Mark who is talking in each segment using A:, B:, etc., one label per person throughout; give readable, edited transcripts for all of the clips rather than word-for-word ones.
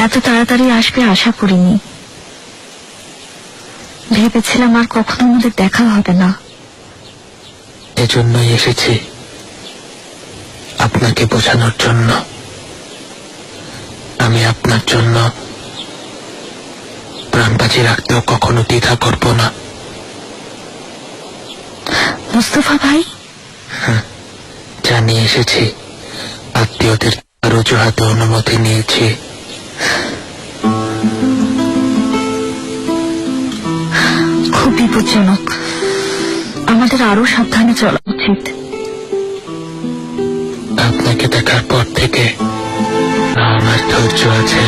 A: এত তাড়াতাড়ি আসবে আশা করিনি। ভেবেছিলাম আর কখনো আমাদের দেখা হবে না।
B: এজন্যই এসেছি, আপনাকে বোঝানোর জন্য। আমি আপনার জন্য প্রাণ বাজি রাখতেও কখনো দ্বিধা করব না।
A: মুস্তফা ভাই,
B: জানিয়ে এসেছি, আত্মীয়দের অজুহাতে অনুমতি নিয়েছি।
A: খুব বিপজ্জনক, আমাদের আরো সাবধানে চলা উচিত।
B: আপনাকে দেখার পর থেকে না আমার ধৈর্য আছে,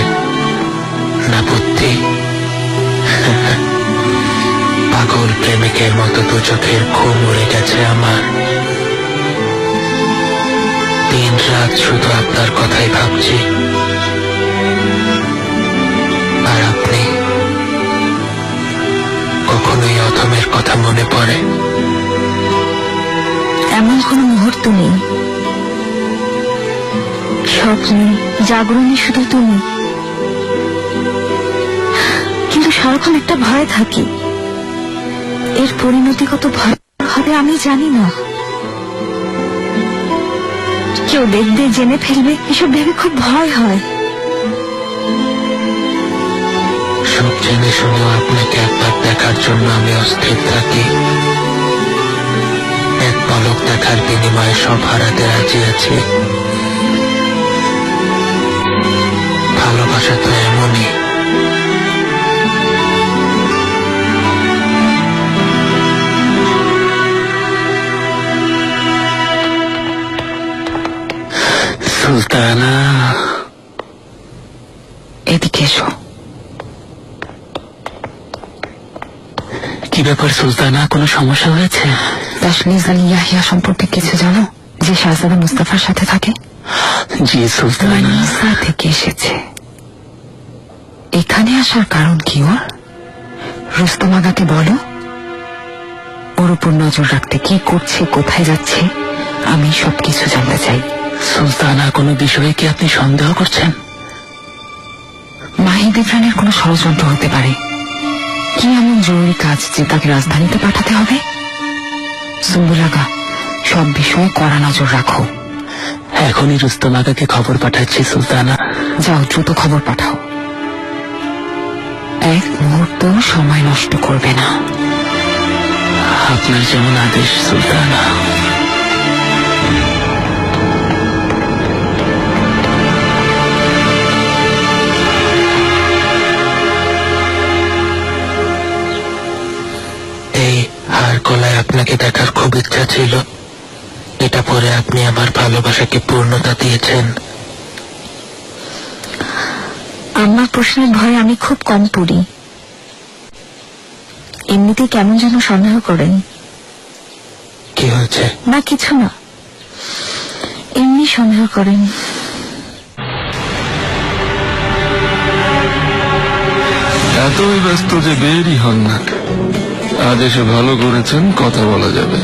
B: না বুদ্ধি। পাগল প্রেমিকের মতো দু চোখের ঘুম উড়ে গেছে আমার। দিন রাত শুধু আপনার কথাই ভাবছি। আর আপনি, কখনোই অথমের কথা মনে পড়ে?
A: এমন কোনো মুহূর্ত নেই। স্বপ্নে জাগরণে শুধু তুমি, কিন্তু সারাক্ষণ একটা ভয় থাকি। এর পরিণতি কত ভয় হবে আমি জানি না। কেউ দেখবে, জেনে ফেলবে, এসব ভেবে খুব ভয় হয়।
B: সব জেনে শুনেও আপনাকে একবার দেখার জন্য আমি অস্থির থাকি। এক পলক দেখার বিনিময়ে সব হারাতে রাজি আছি। ভালোবাসা তো এমনই। সুলতানা,
A: এদিকে এসো।
B: কি ব্যাপার সুলতানা, কোনো সমস্যা হয়েছে?
A: তাসলিজ আলী ইয়াহিয়া সম্পর্কে কিছু জানো, যে শাহজাদা মুস্তাফার সাথে থাকে?
B: জি সুলতানা।
A: মানিসা থেকে এসেছে। এখানে আসার কারণ কি ওর? রুস্তম আগাকে বলো, ওর উপর নজর রাখতে। কি করছে, কোথায় যাচ্ছে, আমি সবকিছু জানতে চাই।
B: সুলতানা, কোনো বিষয়ে কি আপনি সন্দেহ করছেন?
A: মাহিদ ইমরানের কোনো ষড়যন্ত্র হতে পারে। কি এমন জরুরি কাজ যে তাকে রাজধানীতে পাঠাতে হবে? সুম্বুল আগা, সব বিষয়ে কড়া নজর রাখো।
B: এখনই রুস্তম আগাকে খবর পাঠাচ্ছি সুলতানা।
A: যাও, দ্রুত খবর পাঠাও। এক মুহূর্ত সময় নষ্ট করবে না।
B: আপনার যেমন আদেশ সুলতানা। এই হার গলায় আপনাকে দেখার খুব ইচ্ছা ছিল। এটা পরে আপনি আমার ভালোবাসাকে পূর্ণতা দিয়েছেন।
A: আমার প্রশ্নের ভয়ে আমি খুব কম পড়ি। এমনিতে কেমন যেন সন্দেহ করেন।
B: কি হয়েছে?
A: না, কিছু না, এমনি সন্দেহ করেন।
C: এতই ব্যস্ত যে বেরই হন না। আজ এসে ভালো করেছেন, কথা বলা যাবে।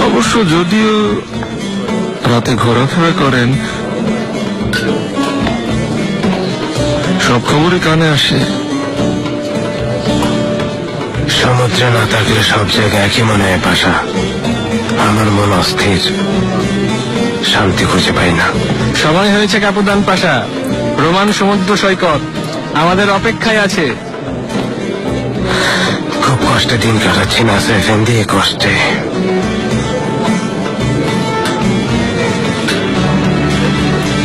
C: অবশ্য যদিও রাতে ঘোরাফেরা করেন, সব খবরই কানে আসে।
B: সমুদ্রে না থাকলে সব জায়গায় একই মনে হয় পাশা। আমার মন অস্থির, শান্তি খুঁজে পাই না।
D: সময় হয়েছে কাপুদান পাশা, রোমান সমুদ্র সৈকত আমাদের অপেক্ষায় আছে।
B: খুব কষ্টে দিন কাটাচ্ছি না সেফেন্দি, কষ্টে।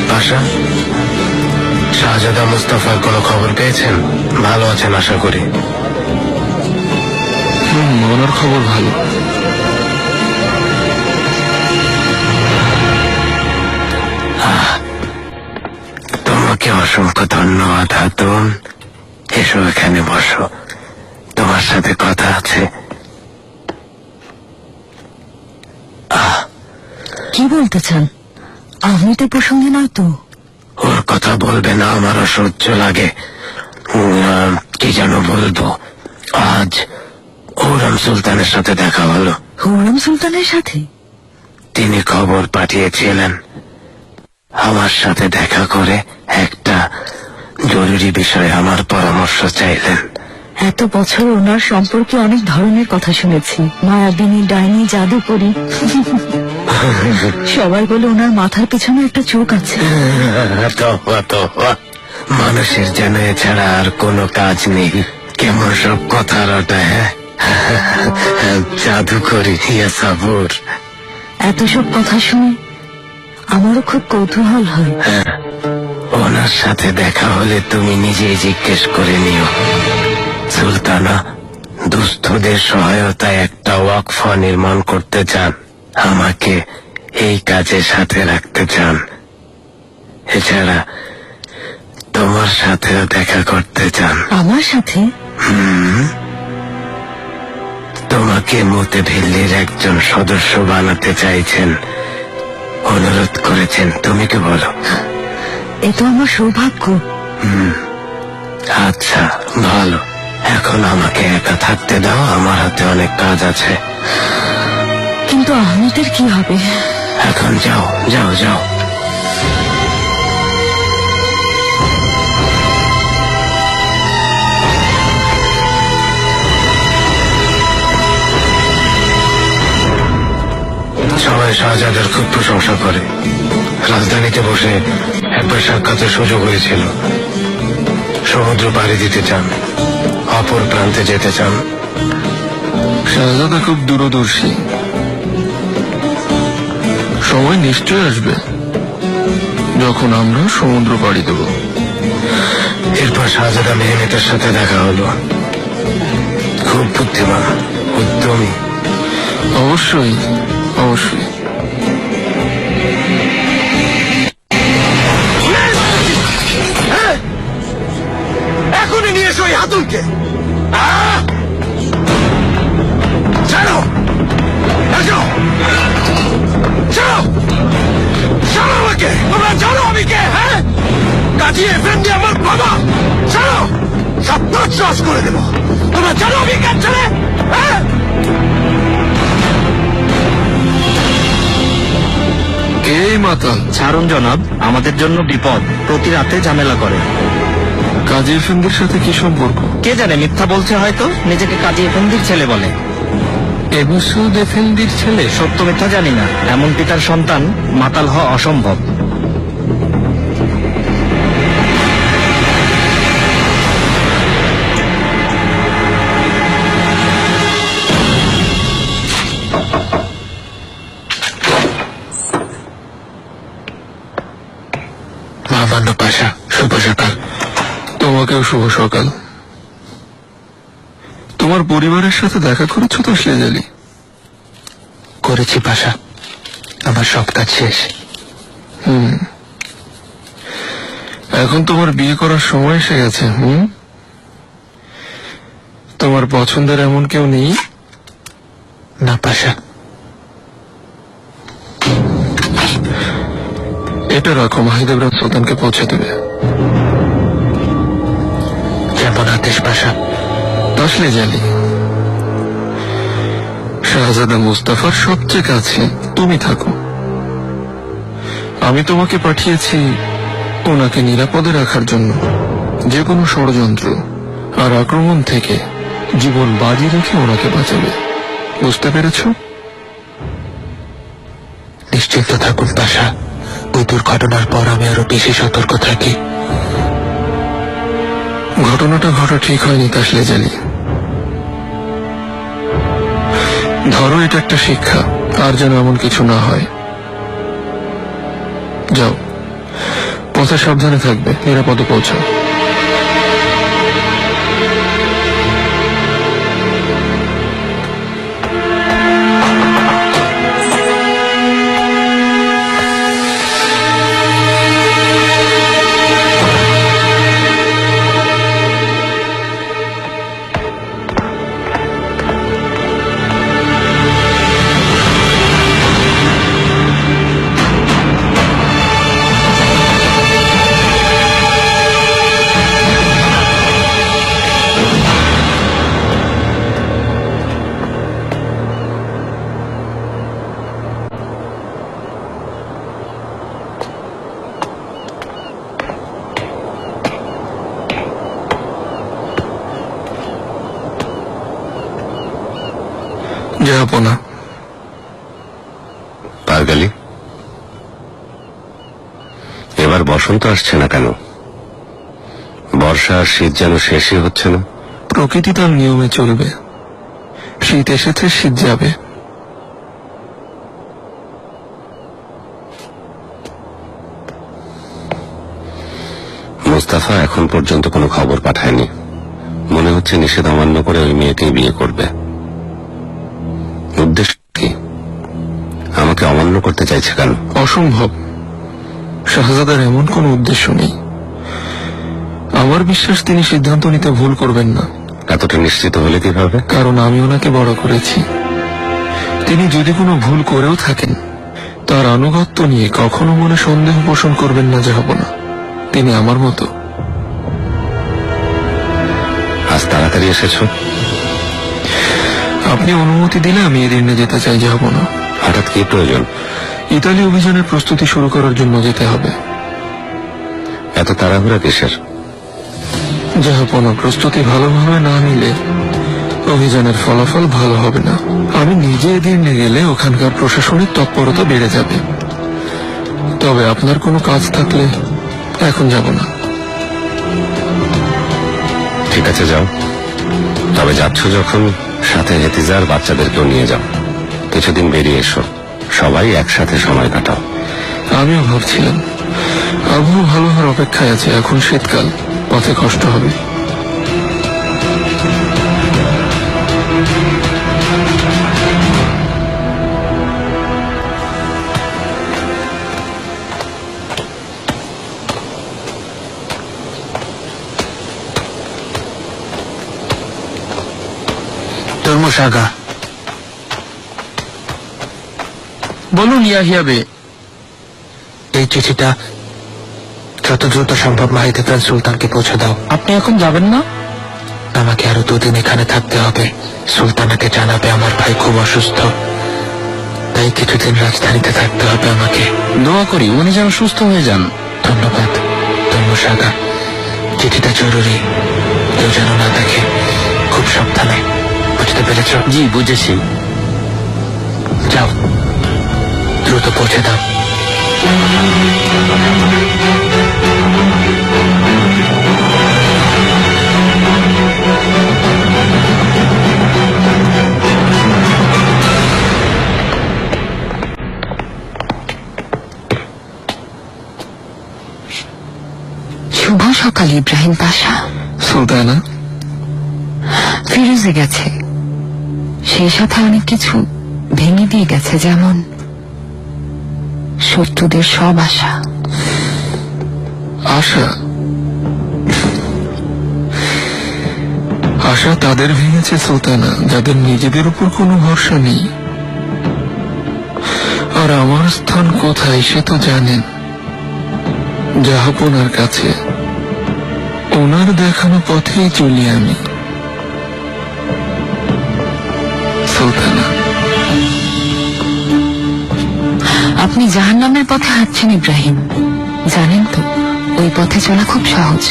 B: পাশা, শাহজাদা মুস্তাফার কোনো খবর পেয়েছেন? ভালো আছেন আশা করি।
C: ওনার খবর ভালো।
B: তোমাকে অসংখ্য ধন্যবাদ হাতুন। এসো, এখানে বসো, তোমার সাথে কথা আছে।
A: কি বলতে চান? আহমেদের প্রসঙ্গে নয় তো?
B: ওর কথা বলবে না, আমার অসহ্য লাগে। কি যেন বলবো। আজ হুরম সুলতানের সাথে দেখা হলো।
A: হুরম সুলতানের সাথে?
B: তিনি খবর পাঠিয়েছিলেন আমার সাথে দেখা করে একটা জরুরি বিষয়ে আমার পরামর্শ চাইলেন।
A: এত বছর ওনার সম্পর্কে অনেক ধরনের কথা শুনেছি, মায়াবিনী, ডাইনি, জাদুকরি। সবাই বলে ওনার মাথার পিছনে একটা চোখ আছে।
B: মানুষের যেন এছাড়া আর কোনো কাজ নেই। কেমন সব কথা রটা, হ্যাঁ? জাদু করি সাবুর।
A: এত সব কথা শুনে আমারও খুব কৌতূহল হয়।
B: ওনার সাথে দেখা হলে তুমি নিজেই জিজ্ঞেস করে নিও। সুলতানা দুস্থদের সহায়তায় একটা ওয়াকফ নির্মাণ করতে চান, আমাকে এই কাজে সাথে রাখতে চান। এছাড়া তোমার সাথেও দেখা করতে চান।
A: আমার সাথে?
B: তোমাকে মুতেভিল্লির একজন সদস্য বানাতে চাইছেন, অনুরোধ করেছেন। তুমি কি বলো?
A: এ তো আমার সৌভাগ্য।
B: আচ্ছা, ভালো। এখন আমাকে একা থাকতে দাও, আমার হাতে অনেক কাজ আছে।
A: কিন্তু আহমেদের কি হবে?
B: এখন যাও, যাও, যাও। সবাই শাহজাদের খুব প্রশংসা করে। রাজধানীতে বসে একবার সাক্ষাতের সুযোগ হয়েছিল। সমুদ্র পাড়ি দিতে চান, অপর প্রান্তে যেতে চান।
C: শাহজাদা খুব দূরদর্শী। সময় নিশ্চয় আসবে যখন আমরা সমুদ্র পাড়ি দেব।
B: এরপর শাহজাদা মেহমেতের সাথে দেখা হলো। খুব বুদ্ধিমান, উদ্যমী।
C: অবশ্যই, অবশ্যই।
B: এখনই নিয়ে এসো ওই হাতুড়কে। ছাড়ো, এসো, ছাড়ো, ছাড়ো আমাকে। তোমরা জানো আমি কে? হ্যাঁ, কাজী এফেন্দি আমার বাবা। ছাড়ো, সব তছনছ করে দেবো। তোমরা জানো আমি কাজ ছেলে? হ্যাঁ,
C: এই মাতাল
D: ছাড়ুন জনাব, আমাদের জন্য বিপদ। প্রতি রাতে ঝামেলা করে।
C: কাজী এফেন্দির সাথে কি সম্পর্ক?
D: কে জানে, মিথ্যা বলছে হয়তো। নিজেকে কাজী এফেন্দির ছেলে বলে।
C: এবসুদ এফেন্দির ছেলে?
D: সত্য মিথ্যা জানি না, এমন পিতার সন্তান মাতাল হওয়া অসম্ভব।
B: মহামান্য পাশা, শুভ সকাল।
C: তোমাকেও শুভ সকাল। তোমার পরিবারের সাথে দেখা করেছো তো শেজালি?
B: করেছি পাশা, আমার সব কাজ শেষ।
C: এখন তোমার বিয়ে করার সময় এসে গেছে। তোমার পছন্দের এমন কেউ নেই?
B: না পাশা।
C: এটা রাখো, মাহিদেবরাজ সুলতানকে পৌঁছে দেবে।
B: যেমন আদেশ পাশা।
C: আসলে জানি শাহজাদা মুস্তাফার সবচেয়ে কাছে তুমি থাকো। আমি তোমাকে পাঠিয়েছি ওনাকে নিরাপদে রাখার জন্য। যে কোনো ষড়যন্ত্র আর আক্রমণ থেকে জীবন বাজি রেখে ওনাকে বাঁচাবে। বুঝতে পেরেছ?
B: নিশ্চিন্ত থাকুন পাশা, ওই দুর্ঘটনার পর আমি আরো বেশি সতর্ক থাকি।
C: ঘটনাটা ঘটা ঠিক হয়নি তাসলে জানি। ধরো এটা একটা শিক্ষা, আর যেন এমন কিছু না হয়। যাও, পথে সাবধানে থাকবে, নিরাপদে পৌঁছাও। জাহাপনা।
B: পারগালি, এবার বসন্ত আসছে না কেন? বর্ষা আর শীত যেন শেষই হচ্ছে না।
C: প্রকৃতি তার নিয়মে চলবে। শীত এসেছে, শীত যাবে।
B: মুস্তাফা এখন পর্যন্ত কোনো খবর পাঠায়নি। মনে হচ্ছে নিষেধ অমান্য করে ওই মেয়েকেই বিয়ে করবে। উদ্দেশ্য কি? আমাকে অমান্য করতে চাইছে কেন?
C: অসম্ভব। শাহজাদার এমন কোনো উদ্দেশ্য নেই। আমার বিশ্বাস তিনি সিদ্ধান্ত নিতে ভুল করবেন না।
B: এতটা নিশ্চিত হলে কিভাবে?
C: কারণ আমি ওনাকে বড় করেছি। তিনি যদি কোনো ভুল করেও থাকেন, তার আনুগত্য নিয়ে কখনো মনে সন্দেহ পোষণ করবেন না জাহাপনা। তিনি আমার মতো।
B: আজ তাড়াতাড়ি এসেছো?
C: আপনি অনুমতি দিলে আমি এদিনে যেতে চাই জাহাপনা।
B: হঠাৎ কি প্রয়োজন?
C: ইতালি অভিযানের প্রস্তুতি শুরু করার জন্য যেতে হবে।
B: এত তাড়াহুড়া কিসের?
C: জাহাপনা, প্রস্তুতি ভালোভাবে না নিলে অভিযানের ফলাফল ভালো হবে না। আমি নিজে এদিনে গেলে ওখানকার প্রশাসনিক তৎপরতা বেড়ে যাবে। তবে আপনার কোনো কাজ থাকলে এখন যাব না।
B: ঠিক আছে, যাও। তবে যাচ্ছ যখন সাথে হেতিজার বাচ্চাদেরকেও নিয়ে যাও। কিছুদিন বেরিয়ে এসো, সবাই একসাথে সময় কাটাও।
C: আমিও ভাবছিলাম, আবহাওয়া ভালো হওয়ার অপেক্ষায় আছে। এখন শীতকাল, পথে কষ্ট হবে।
D: তরমুজ আগা, বলুন ইয়াহিয়া বে।
E: এই চিঠিটা যত দ্রুত সম্ভব মাহিদ ইবরান সুলতানকে পৌঁছে দাও।
D: আপনি এখন যাবেন না?
E: আমাকে আরো 2 দিন এখানে থাকতে হবে। সুলতানাকে জানাবে আমার ভাই খুব অসুস্থ, তাই কিছুদিন রাজধানীতে থাকতে হবে আমাকে।
D: দোয়া করি উনি যেন সুস্থ হয়ে যান।
E: ধন্যবাদ তন্মুজ আগা। চিঠিটা জরুরি, কেউ যেন না দেখে। খুব সাবধানে, বুঝতে পেরেছ?
D: জি, বুঝেছি।
E: যাও, দ্রুত পৌঁছে দাও।
A: শুভ সকাল ইব্রাহিম পাশা।
C: সুলতানা,
A: ফিরোজে গেছে, সেই সাথে অনেক কিছু ভেঙে দিয়ে গেছে, যেমন শত্রুদের সব আশা।
C: আশা আশা তাদের ভেঙেছে সুলতানা, যাদের নিজেদের উপর কোনো ভরসা নেই। আর আমার স্থান কোথায় সে তো জানেন, জাহাপনার কাছে। ওনার দেখানো পথেই চলি আমি। সুলতানা,
A: আপনি জাহান্নামের পথে হাঁটছেন ইব্রাহিম, জানেন তো ওই পথে চলা খুব সহজ।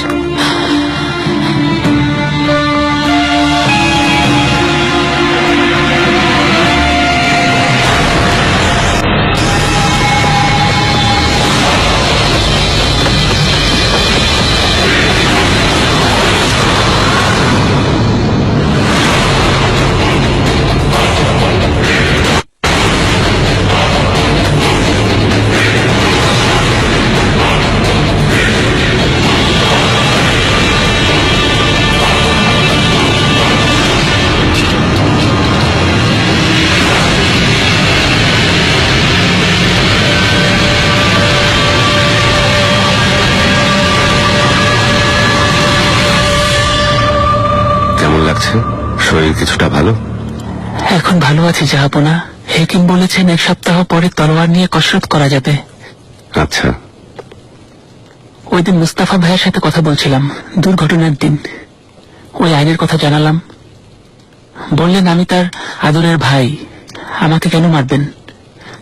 B: শরীর কিছুটা ভালো?
E: এখন ভালো আছি জাহাপনা। হেকিম বলেছেন 1 সপ্তাহ পরে তলোয়ার নিয়ে কসরত করা যাবে।
B: আচ্ছা।
E: ওই দিন মুস্তাফা ভাইয়ের সাথে কথা বলছিলাম, দুর্ঘটনার দিন। ওই আইনের কথা জানালাম। বললেন আমি তার আদরের ভাই, আমাকে কেন মারবেন?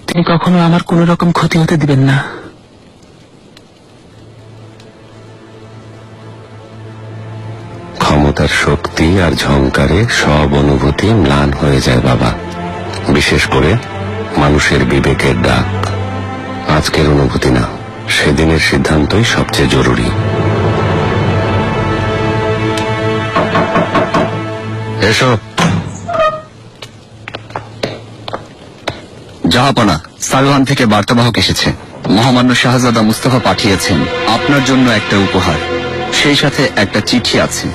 E: তিনি কখনো আমার কোন রকম ক্ষতি হতে দিবেন না।
B: ক্ষমতার শক্তি আর ঝংকারে সব অনুভূতি ম্লান হয়ে যায় বাবা। বিশেষ করে মানুষের বিবেকের ডাক। আজকের অনুভূতি না, সেদিনের সিদ্ধান্তই সবচেয়ে জরুরি। এসো।
F: জাহাপনা, সারোয়ান থেকে বার্তাবাহক এসেছে। মহামান্য শাহজাদা মুস্তাফা পাঠিয়েছেন আপনার জন্য একটা উপহার, সেই সাথে একটা চিঠি আছে।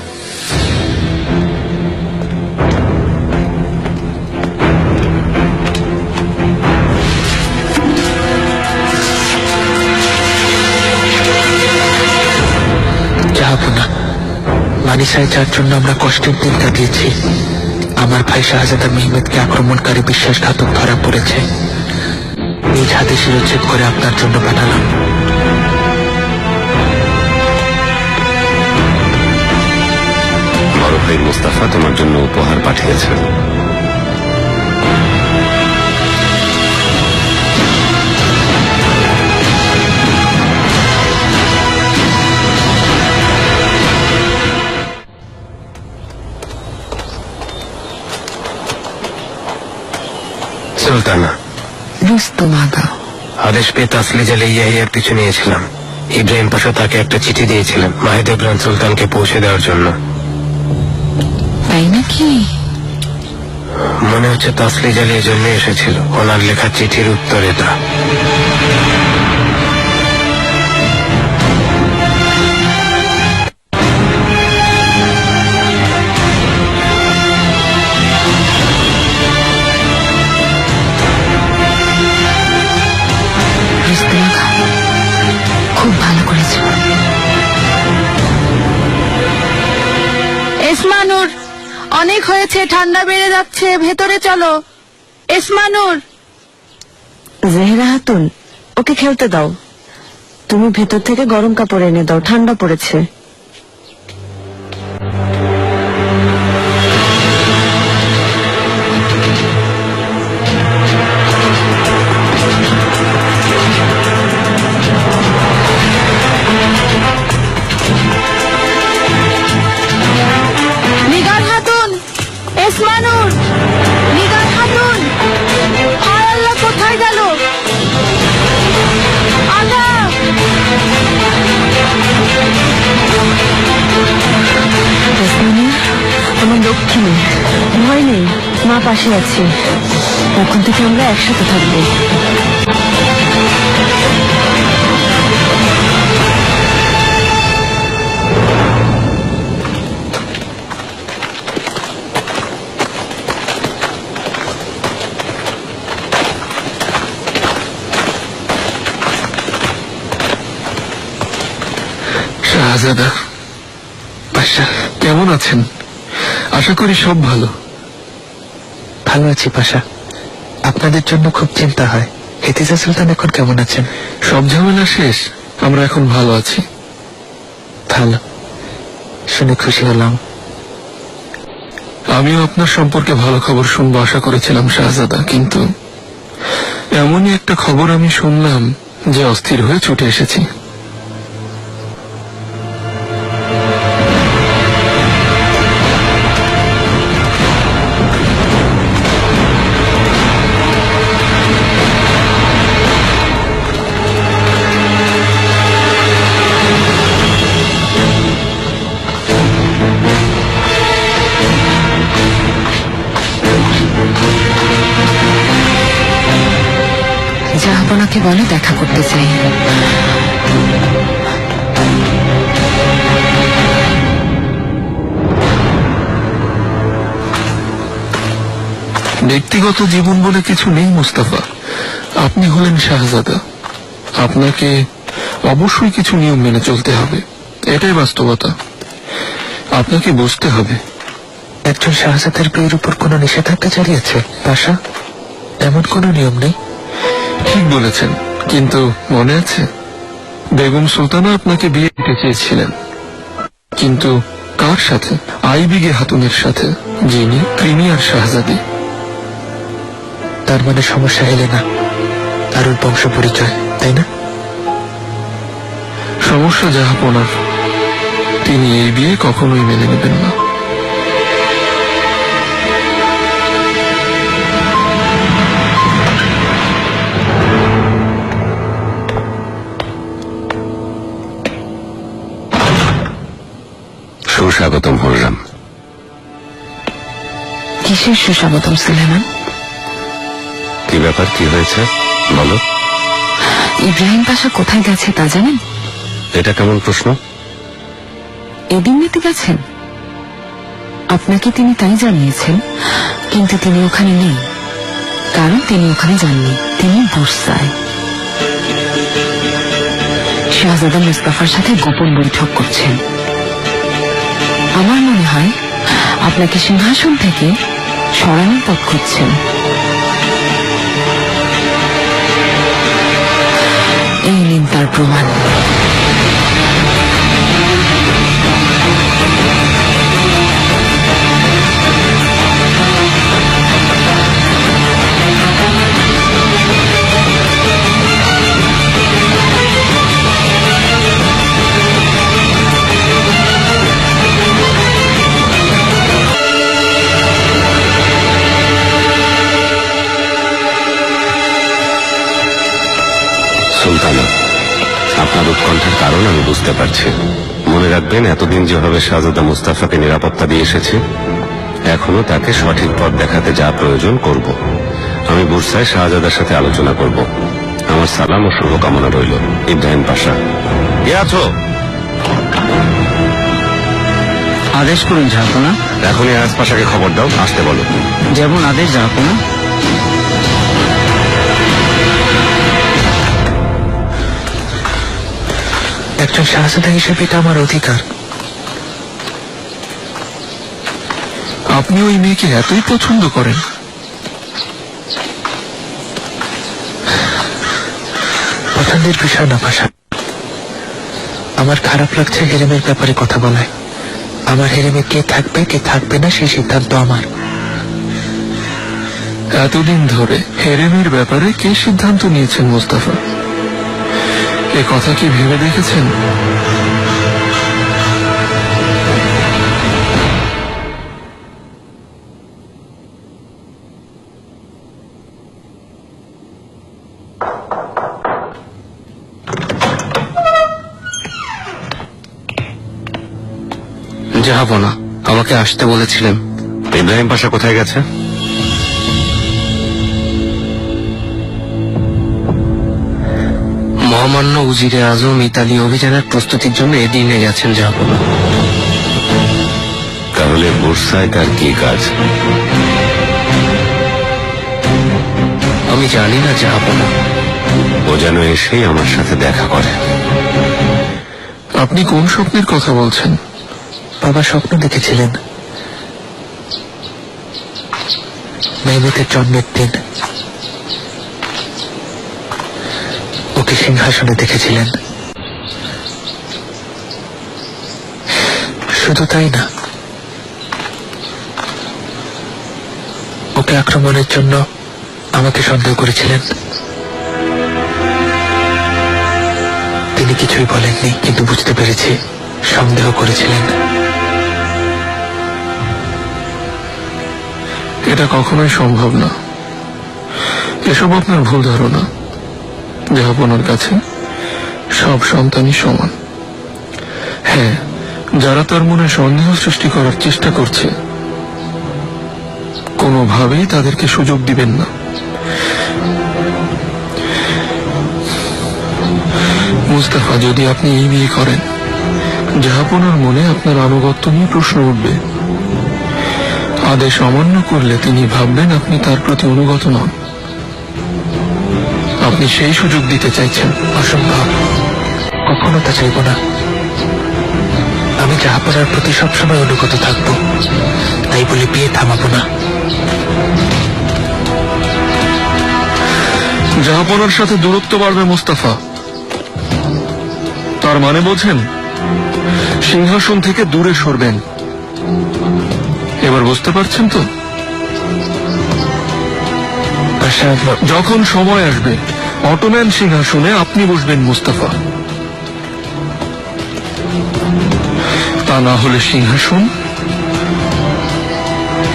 E: জাহাপনা, মানিসায় যার জন্য আমরা কষ্টের দিন কাটিয়েছি, আমার ভাই শাহজাদা মেহমেদকে আক্রমণকারী বিশ্বাসঘাতক ধরা পড়েছে। নিজ হাতে শিরোচ্ছেদ করে আপনার জন্য পাঠালাম।
B: বড় ভাই মুস্তাফা তোমার জন্য উপহার পাঠিয়েছেন। সুলতানা,
A: রুস্তম আগা।
B: আদেশ পেয়ে তাসলি জালে ইয়াহিয়ার পিছু নিয়েছিলাম। ইব্রাহিম পাশা তাকে একটা চিঠি দিয়েছিলেন মাহিদ ইব্রাহিম সুলতানকে পৌঁছে দেওয়ার জন্য।
A: তাই নাকি?
B: মনে হচ্ছে তাসলি জালি এই জন্য এসেছিল। ওনার লেখা চিঠির উত্তর এটা।
A: রুস্তম আগা, খুব ভালো করেছ।
G: এসমানুর, অনেক হয়েছে, ঠান্ডা বেড়ে যাচ্ছে, ভেতরে চলো। এসমানুর।
H: জেহরা হাতুন, ওকে খেলতে দাও। তুমি ভেতর থেকে গরম কাপড় এনে দাও, ঠান্ডা পড়েছে।
G: নিগার খাতুন, এসমানুর, নিগার খাতুন, হায় আল্লাহ, কোথায় গেল? আগা।
H: আমার লক্ষ্মী, ভয় নেই, মা পাশে আছে। এখন থেকে আমরা একসাথে থাকবো।
C: শাহজাদা পাশা, কেমন আছেন? আশা করি সব ভালো।
E: ভালো আছি পাশা, আপনাদের জন্য খুব চিন্তা হয়। হেতিজা সুলতান এখন কেমন আছেন?
C: সব ঝামেলা শেষ, আমরা এখন ভালো আছি।
E: ভালো শুনে খুশি হলাম।
C: আমিও আপনার সম্পর্কে ভালো খবর শুনবো আশা করেছিলাম শাহজাদা, কিন্তু এমনই একটা খবর আমি শুনলাম যে অস্থির হয়ে ছুটে এসেছি।
A: জাহাপনাকে বলে দেখা করতে চাই।
C: ব্যক্তিগত জীবন বলে কিছু নেই মুস্তাফা। আপনি হলেন শাহজাদা, আপনাকে অবশ্যই কিছু নিয়ম মেনে চলতে হবে, এটাই বাস্তবতা। আপনাকে বুঝতে হবে।
E: একজন শাহজাদার বিয়ের উপর কোনো নিষেধাজ্ঞা জারি আছে পাশা? এমন কোনো নিয়ম নেই।
C: ঠিক বলেছেন, কিন্তু মনে আছে বেগম সুলতানা আপনাকে বিয়ে দিতে চেয়েছিলেন, কিন্তু কার সাথে? আইবিগে হাতুনের সাথে, যিনি ক্রিমিয়ার শাহজাদি।
E: তার মানে সমস্যা হেলে না, কারোর বংশ পরিচয়, তাই না?
C: সমস্যা জাহাপনার, তিনি এই বিয়ে কখনোই মেনে নেবেন না।
B: সুস্বাগতম হররাম।
A: কিসের সুস্বাগতম সুলেমান?
B: কি ব্যাপার, কি হয়েছে বলো?
A: ইব্রাহিম পাশা কোথায় গেছে তা জানেন?
B: এটা কেমন প্রশ্ন?
A: এদিন গেছেন। আপনাকে তিনি তাই জানিয়েছেন, কিন্তু তিনি ওখানে নেই, কারণ তিনি ওখানে যাননি, তিনি বুরসায় শাহজাদা মুস্তাফার সাথে গোপন বৈঠক করছেন। আমার মনে হয় আপনাকে সিংহাসন থেকে সরানোর পথ খুঁজছেন। এই নিন তার প্রমাণ।
B: সুলতানা, আপনার উৎকণ্ঠার কারণ আমি বুঝতে পারছি। মনে রাখবেন, এতদিন যেভাবে শাহজাদা মুস্তাফাকে নিরাপত্তা দিয়ে এসেছি, এখনো তাকে সঠিক পথ দেখাতে যা প্রয়োজন করব। আমি বুরসায় শাহজাদার সাথে আলোচনা করব। আমার সালাম ও শুভকামনা রইল। ইব্রাহিম পাশা। কে আছো?
E: আদেশ করুন জাহাপনা।
B: এখনই আয়াজ পাশাকে খবর দাও, আসতে বলো।
E: যেমন আদেশ জাহাপনা।
D: একজন শাহজাদা হিসেবে এটা আমার অধিকার।
C: আপনি ওই মেয়েকে এতই পছন্দ করেন?
D: পছন্দের বিষয় না ভাষা। আমার খারাপ লাগছে হেরেমের ব্যাপারে কথা বলায়। আমার হেরেমে কে থাকবে কে থাকবে না সেই সিদ্ধান্ত আমার।
C: এতদিন ধরে হেরেমের ব্যাপারে কে সিদ্ধান্ত নিয়েছেন মুস্তাফা? এ কথা কি ভেবে দেখেছেন?
E: জাহাপনা, আমাকে আসতে বলেছিলেন।
B: ইব্রাহিম পাশা কোথায় গেছে?
E: মহামান্য উজিরে আজম ইতালি অভিযানের প্রস্তুতির জন্য এদিনে গেছেন জাহাপনা।
B: তাহলে বুরসায় তার কি কাজ?
E: আমি জানি না জাহাপনা।
B: ও যেন এসেই আমার সাথে দেখা করে।
C: আপনি কোন স্বপ্নের কথা বলছেন?
D: বাবা স্বপ্ন দেখেছিলেন মেহমেদের জন্মের দিন ওকে সিংহাসনে দেখেছিলেন। শুধু তাই না, ওকে আক্রমণের জন্য আমাকে সন্দেহ করেছিলেন। তিনি কিছুই বলেননি, কিন্তু বুঝতে পেরেছি সন্দেহ করেছিলেন।
C: এটা কখনোই সম্ভব না। এসব আপনার ভুল ধারণা। জাহাপনার কাছে সব সন্তানই সমান। হ্যাঁ, যারা তার মনে সন্দেহ সৃষ্টি করার চেষ্টা করছে, কোনোভাবেই তাদেরকে সুযোগ দিবেন না। মুস্তাফা, যদি আপনি এই বিয়ে করেন, জাহাপনার মনে আপনার আনুগত্য নিয়ে প্রশ্ন উঠবে। আদেশ অমান্য করলে তিনি ভাববেন আপনি তার প্রতি অনুগত নন। আপনি সেই সুযোগ দিতে চাইছেন।
D: অসম্ভব, কখনো তা চাইব না। আমি জাহাপনার প্রতি সবসময় অনুগত থাকব, তাই বলে বিয়ে থামাবো না।
C: জাহাপনার সাথে দূরত্ব বাড়বে মুস্তাফা। তার মানে বোঝেন? সিংহাসন থেকে দূরে সরবেন। এবার বুঝতে পারছেন তো? যখন সময় আসবে, অটোম্যান সিংহাসনে আপনি বসবেন মুস্তাফা। তা না হলে সিংহাসন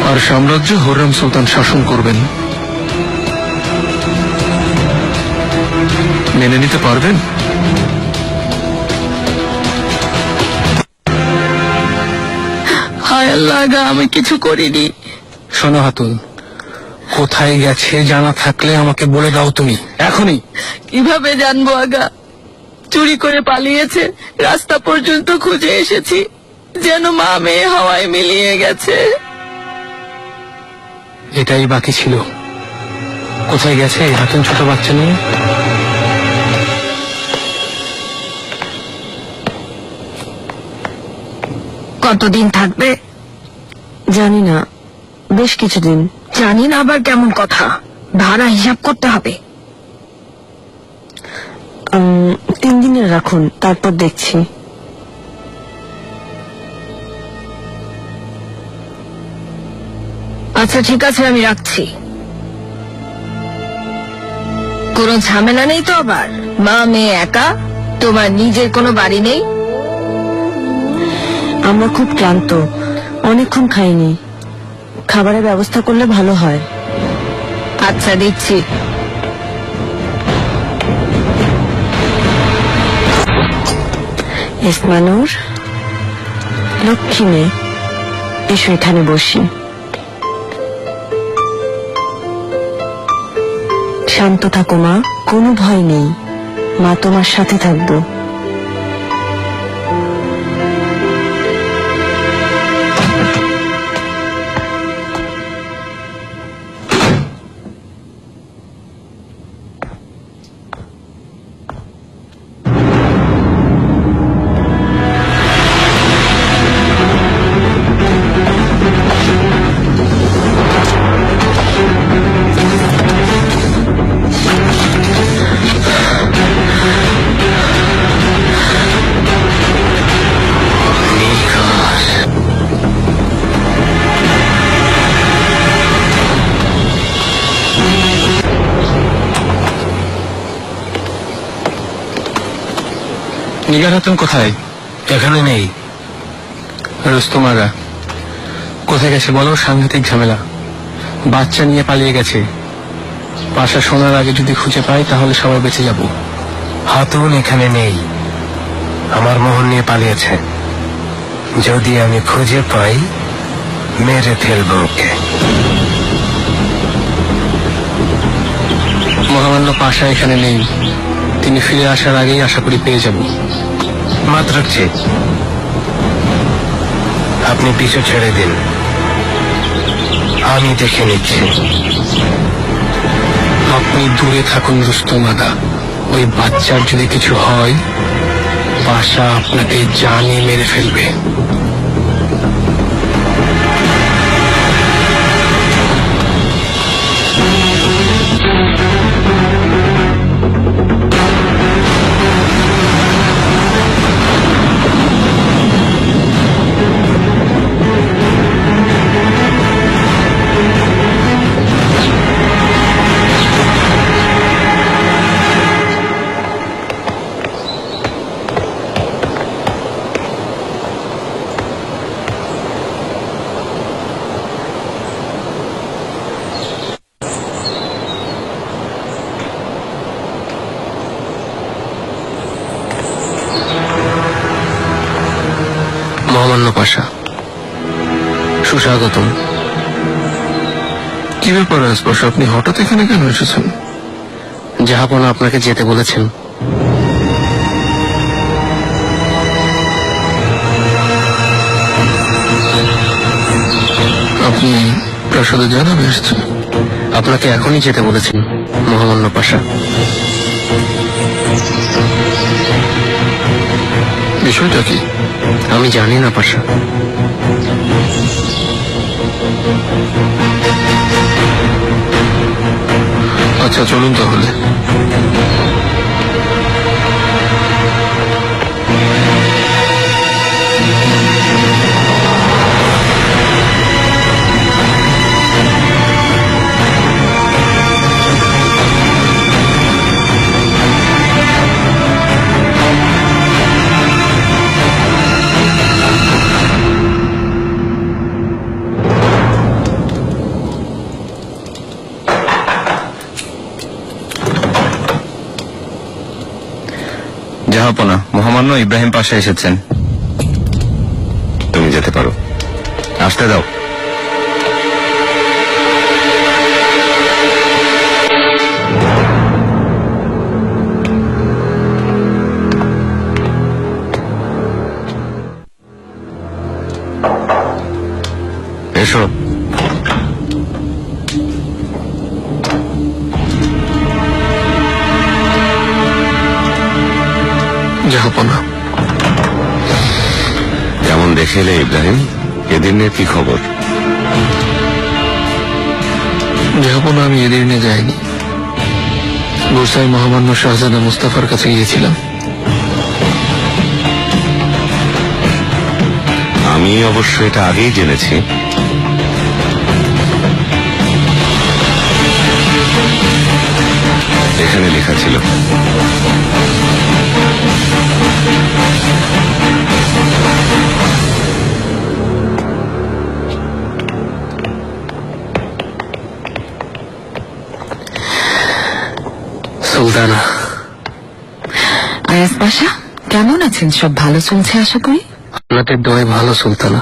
C: আর সাম্রাজ্য হররাম সুলতান শাসন করবেন। মেনে নিতে পারবেন?
G: হায় আল্লাহ আগা, আমি কিছু করিনি।
D: শোনো হাতুল, কোথায় গেছে জানা থাকলে আমাকে বলে দাও তুমি এখনই।
G: কিভাবে জানবো আগা? চুরি করে পালিয়েছে, রাস্তা পর্যন্ত খুঁজে এসেছি, যেন মা মেয়ে হাওয়ায় মিলিয়ে গেছে।
D: এটাই বাকি ছিল। কোথায় গেছে এই হাতুন ছোট বাচ্চা নিয়ে?
G: কতদিন থাকবে
H: জানি না, বেশ কিছুদিন।
G: জানি না আবার কেমন কথা? ভাড়া হিসাব করতে হবে।
H: 3 দিনের রাখুন, তারপর দেখছি।
G: আচ্ছা ঠিক আছে, আমি রাখছি। কোনো ঝামেলা নেই তো আবার? মা মেয়ে একা, তোমার নিজের কোনো বাড়ি নেই?
H: আমরা খুব ক্লান্ত, অনেকক্ষণ খাইনি। খাবারের ব্যবস্থা করলে ভালো হয়।
G: আচ্ছা দিচ্ছি।
H: ইসমানুর, লক্ষ্মী মেয়ে, এসো এখানে বসি। শান্ত থাকো মা, কোনো ভয় নেই, মা তোমার সাথে থাকবো।
D: নিগার হাতুন কোথায়?
B: এখানে নেই।
D: রুস্তম আগা কোথায় গেছে বলো? সাংঘাতিক ঝামেলা, বাচ্চা নিয়ে পালিয়ে গেছে। বাসা শোনার আগে যদি খুঁজে পাই তাহলে সবাই বেঁচে যাব।
B: হাতুন এখানে নেই, আমার মোহন নিয়ে পালিয়েছে। যদি আমি খুঁজে পাই, মেরে ফেলবো ওকে।
D: মহামান্য পাশা এখানে নেই, তিনি ফিরে আসার আগেই আশা করি পেয়ে যাব।
B: মাত্র চেক, আপনি পিছু ছেড়ে দিন, আমি দেখে নিচ্ছি।
D: আপনি দূরে থাকুন রুস্তম আগা, ওই বাচ্চার যদি কিছু হয় পাশা আপনাকে জানে মেরে ফেলবে। মহামান্য পাশা, সুস্বাগতম।
C: কি ব্যাপার আশপাশ, আপনি হঠাৎ এখানে কেন এসেছেন?
D: জাহাপনা আপনাকে যেতে বলেছেন।
C: আপনি প্রাসাদে জানাবে এসেছেন?
D: আপনাকে এখনই যেতে বলেছেন মহামান্য পাশা।
C: বিষয়টা কি?
D: আমি জানি না পাশা।
C: আচ্ছা চলুন তাহলে।
F: জাহাপনা, মহামান্য ইব্রাহিম পাশা এসেছেন। তুমি যেতে পারো। আসতে দাও। এসো।
C: জাহাপনা,
F: কেমন দেখে এলে ইব্রাহিম? এদিনের কি খবর?
C: জাহাপনা, আমি এদিনে যাইনি। গোসাই মহামান্য শাহজাদা মুস্তাফার কাছে গিয়েছিলাম।
F: আমি অবশ্য এটা আগেই জেনেছি। এখানে লেখা ছিল
E: সুলতানা।
A: আয়াজ পাশা, কেমন আছেন? সব ভালো চলছে আশা করি।
E: আপনাদের দোয়ায় ভালো সুলতানা।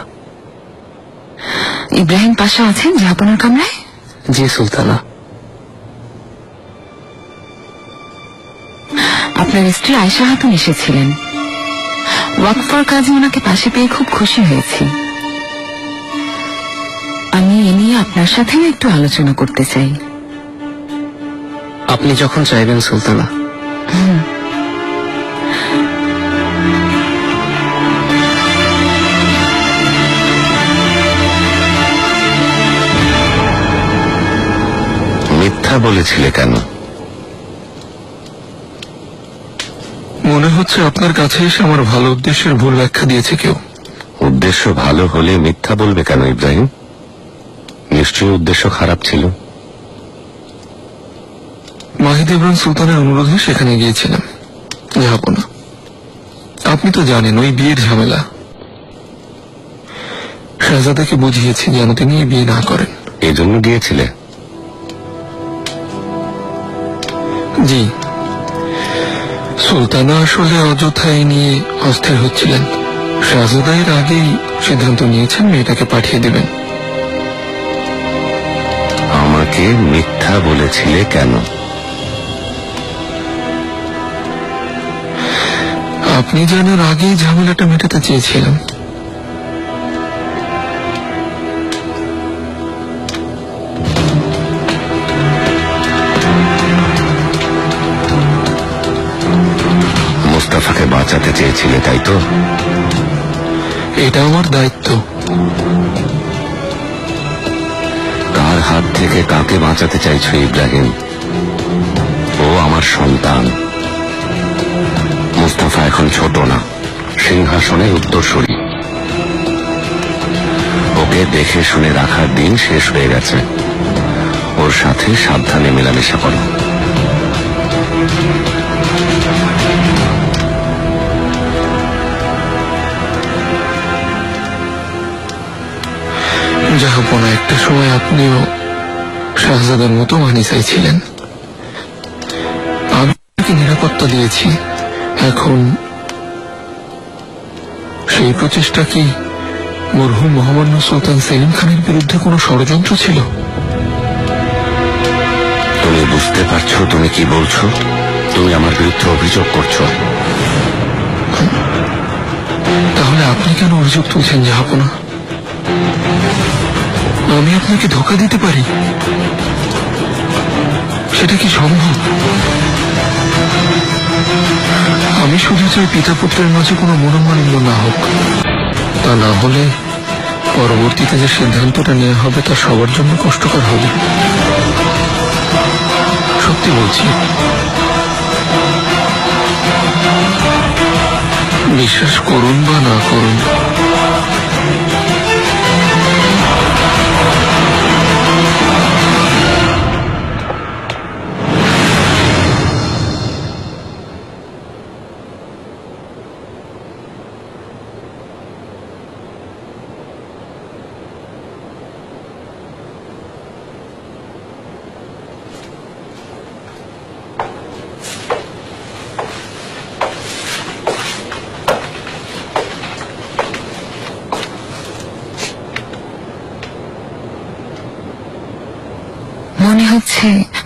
A: ইব্রাহিম পাশা আছেন জাহাপনার কামরায়?
E: জি সুলতানা।
A: আপনার স্ত্রী আয়েশা খাতুন এসেছিলেন। ওয়াকফর কাজে ওনাকে পাশে পেয়ে খুব খুশি হয়েছি। আমি এ নিয়ে আপনার সাথেও একটু আলোচনা করতে চাই।
E: আপনি যখন চাইবেন সুলতানা।
F: মিথ্যা বলেছিলে কেন?
C: মনে হচ্ছে আপনার কাছে এসে আমার ভালো উদ্দেশ্যের ভুল ব্যাখ্যা দিয়েছে কেউ।
F: উদ্দেশ্য ভালো হলে মিথ্যা বলবে কেন ইব্রাহিম? নিশ্চয়ই উদ্দেশ্য খারাপ ছিল।
C: মাহিদ ইব্রাহিম সুলতানের অনুরোধে সেখানে গিয়েছিলাম। জাহাপনা, আপনি তো জানেন ওই বিয়ের ঝামেলা। শাহজাদাকে বুঝিয়েছি যেন তিনি এই বিয়ে না করেন।
F: এই জন্য গিয়েছিলে?
C: জি। সুলতানা আসলে অযথায় নিয়ে অস্থির হচ্ছিলেন। শাহজাদা এর আগেই সিদ্ধান্ত নিয়েছেন মেয়েটাকে পাঠিয়ে দেবেন।
F: আমাকে মিথ্যা বলেছিলে কেন?
C: আপনি জানার আগেই ঝামেলাটা মেটাতে চেয়েছিলাম।
F: মুস্তাফাকে বাঁচাতে চেয়েছিলে, তাই তো?
C: এটা আমার দায়িত্ব।
F: কার হাত থেকে কাকে বাঁচাতে চাইছো ইব্রাহিম? ও আমার সন্তান। মুস্তাফা এখন ছোট না, সিংহাসনের উত্তরসূরি। ওকে দেখে শুনে রাখার দিন শেষ হয়ে গেছে। ওর সাথে সাবধানে মেলামেশা করো।
C: জাহাপনা, একটা সময় আপনিও শাহজাদার মতো মানি চাইছিলেন। আমি আপনাকে নিরাপত্তা দিয়েছি। এখন সেই প্রচেষ্টা কি মরহুম মহামান্য সুলতান সেলিম খানের বিরুদ্ধে কোনো ষড়যন্ত্র ছিল?
F: তুমি বুঝতে পারছো তুমি কি বলছো? তুমি আমার বিরুদ্ধে অভিযোগ করছো।
C: তাহলে আপনি কেন অভিযোগ তুলছেন জাহাপনা? আমি আপনাকে ধোঁকা দিতে পারি? সেটা কি সম্ভব? আমি শুধু চাই পিতা পুত্রের মাঝে কোনো মনোমালিন্য না হোক। তা না হলে পরবর্তীতে যে সিদ্ধান্তটা নেওয়া হবে তা সবার জন্য কষ্টকর হবে। সত্যি বলছি। বিশ্বাস করুন বা না করুন,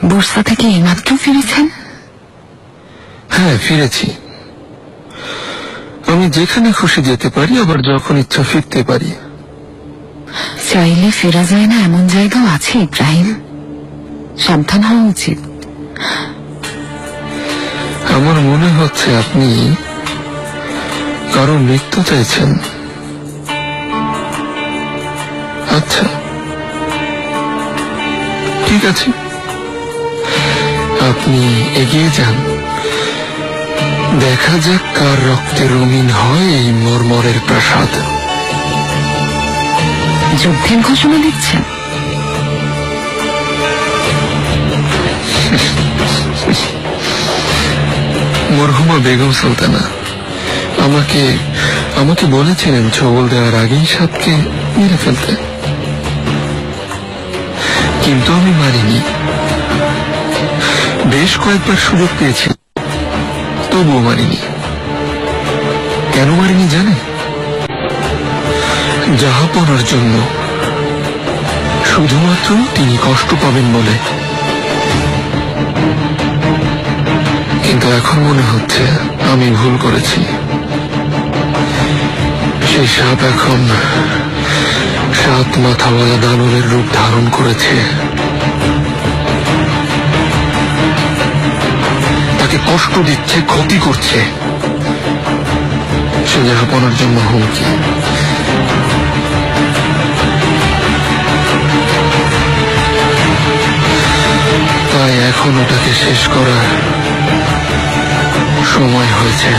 A: বুরসা থেকে এইমাত্র ফিরেছেন?
C: হ্যাঁ, ফিরেছি। আমি যেখানে খুশি যেতে পারি, আবার যখন ইচ্ছা ফিরতে পারি।
A: চাইলে ফেরা যায় না এমন জায়গাও আছে ইব্রাহিম, সাবধান হওয়া উচিত।
C: আমার মনে হচ্ছে আপনি কারো মৃত্যু চাইছেন। আচ্ছা, ঠিক আছে, আপনি এগিয়ে যান। দেখা যাক কার রক্তে রঙিন হয় এই মর্মরের প্রাসাদ।
A: যুদ্ধের ঘোষণা দিচ্ছেন?
C: মরহুমা বেগম সুলতানা আমাকে বলেছিলেন ছবল দেওয়ার আগেই সাপকে মেরে ফেলতে, কিন্তু আমি মারিনি। বেশ কয়েকবার সুযোগ পেয়েছি, তবুও মারিনি। কেন মারিনি জানে? জাহাপনার জন্য, শুধুমাত্র তিনি কষ্ট পাবেন বলে। কিন্তু এখন মনে হচ্ছে আমি ভুল করেছি। সেই সাপ এখন 7 মাথাওয়ালা দানবের রূপ ধারণ করেছে। তাকে কষ্ট দিচ্ছে, ক্ষতি করছে। সে জাহাপনার জন্য হুমকি। তাই এখন ওটাকে শেষ করার সময় হয়েছে।